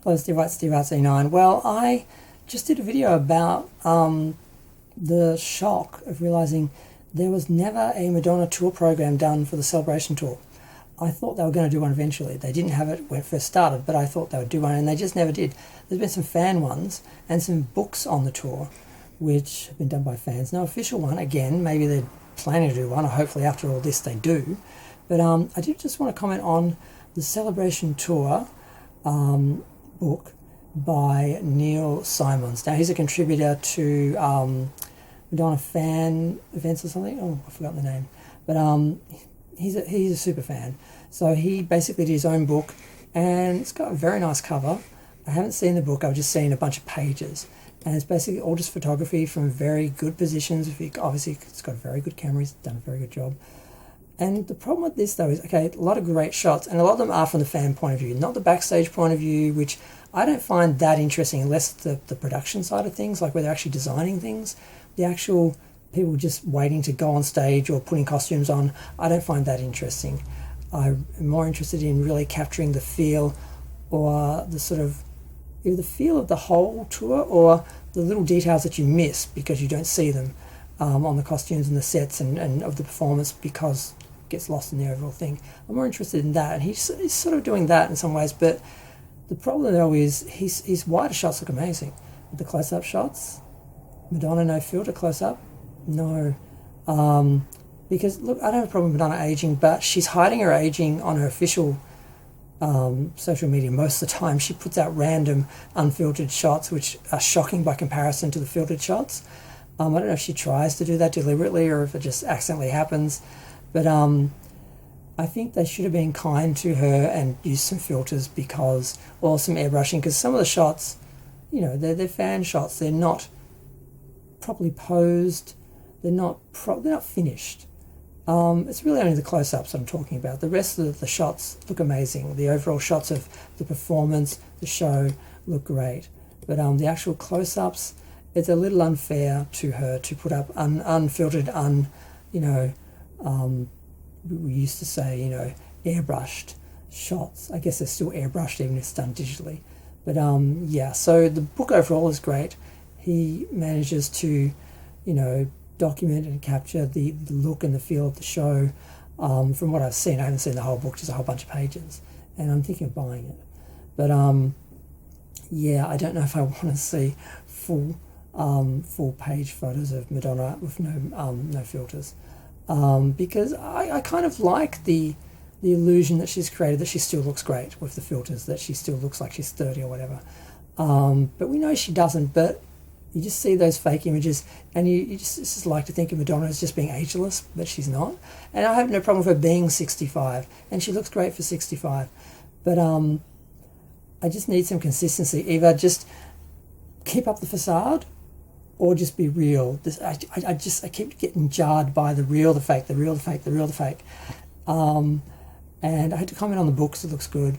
Hello, Steve White, Steve Arts 89. Well, I just did a video about the shock of realising there was never a Madonna tour program done for the Celebration Tour. I thought they were going to do one eventually. They didn't have it when it first started, but I thought they would do one, and they just never did. There's been some fan ones and some books on the tour, which have been done by fans. No official one. Again, maybe they're planning to do one, or hopefully after all this they do. But I did just want to comment on the Celebration Tour book by Symons. Now, he's a contributor to Madonna fan events or something. Oh, I've forgotten the name. But he's a super fan. So he basically did his own book, and it's got a very nice cover. I haven't seen the book. I've just seen a bunch of pages. And it's basically all just photography from very good positions. Obviously, it's got a very good camera. He's done a very good job. And the problem with this, though, is, okay, a lot of great shots, and a lot of them are from the fan point of view, not the backstage point of view, which I don't find that interesting unless the production side of things, like where they're actually designing things. The actual people just waiting to go on stage or putting costumes on, I don't find that interesting. I'm more interested in really capturing the feel, or the sort of either the feel of the whole tour or the little details that you miss because you don't see them on the costumes and the sets and of the performance, because it gets lost in the overall thing. I'm more interested in that, and he's sort of doing that in some ways, but the problem though is his wider shots look amazing. The close-up shots, Madonna no filter close-up, no. Because look, I don't have a problem with Madonna aging, but she's hiding her aging on her official social media most of the time. She puts out random unfiltered shots which are shocking by comparison to the filtered shots. I don't know if she tries to do that deliberately or if it just accidentally happens, but I think they should have been kind to her and used some filters, or some airbrushing, because some of the shots, you know, they're fan shots. They're not properly posed. They're not finished. It's really only the close-ups I'm talking about. The rest of the shots look amazing. The overall shots of the performance, the show, look great. But the actual close-ups, it's a little unfair to her to put up unfiltered, we used to say, airbrushed shots. I guess they're still airbrushed even if it's done digitally. But yeah, so the book overall is great. He manages to, document and capture the look and the feel of the show. From what I've seen, I haven't seen the whole book, just a whole bunch of pages, and I'm thinking of buying it. But yeah, I don't know if I want to see full page photos of Madonna with no filters, because I kind of like the illusion that she's created, that she still looks great with the filters, that she still looks like she's 30 or whatever. But we know she doesn't. But you just see those fake images, and you just like to think of Madonna as just being ageless, but she's not. And I have no problem with her being 65, and she looks great for 65. But I just need some consistency. Either just keep up the facade, or just be real. I keep getting jarred by the real, the fake, the real, the fake, the real, the fake. And I had to comment on the books. It looks good.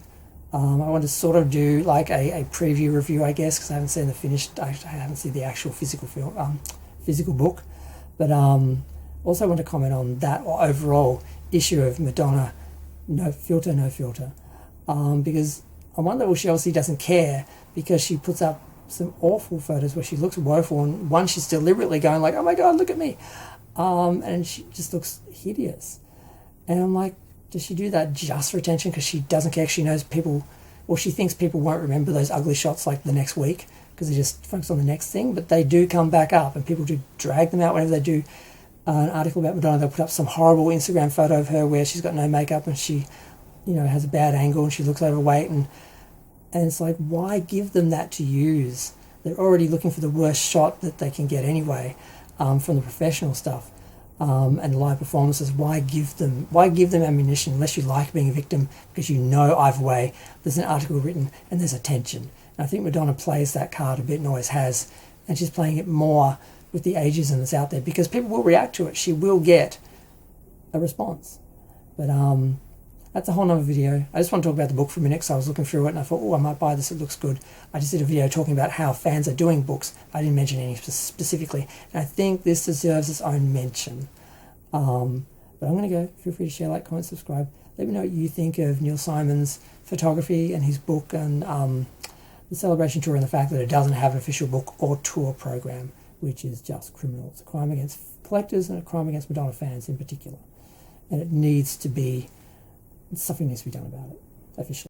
I want to sort of do like a preview review, I guess, because I haven't seen the finished. I haven't seen the actual physical book. But also want to comment on that overall issue of Madonna, no filter, because on one level she obviously doesn't care, because she puts up some awful photos where she looks woeful, and one she's deliberately going like, oh my god, look at me, and she just looks hideous. And I'm like, does she do that just for attention because she doesn't care? She knows people, or she thinks people won't remember those ugly shots like the next week because they just focus on the next thing. But they do come back up, and people do drag them out whenever they do an article about Madonna. They'll put up some horrible Instagram photo of her where she's got no makeup and she, has a bad angle and she looks overweight, and it's like, why give them that to use? They're already looking for the worst shot that they can get anyway, from the professional stuff. And live performances, why give them ammunition unless you like being a victim, because either way there's an article written and there's attention. And I think Madonna plays that card a bit and always has, and she's playing it more with the ageism that's out there, because people will react to it. She will get a response. But that's a whole nother video. I just want to talk about the book for a minute, because I was looking through it and I thought, I might buy this, it looks good. I just did a video talking about how fans are doing books. I didn't mention any specifically, and I think this deserves its own mention. But I'm going to go. Feel free to share, like, comment, subscribe. Let me know what you think of Symons' photography and his book, and the Celebration Tour and the fact that it doesn't have an official book or tour program, which is just criminal. It's a crime against collectors and a crime against Madonna fans in particular. And it needs to be, something needs to be done about it officially.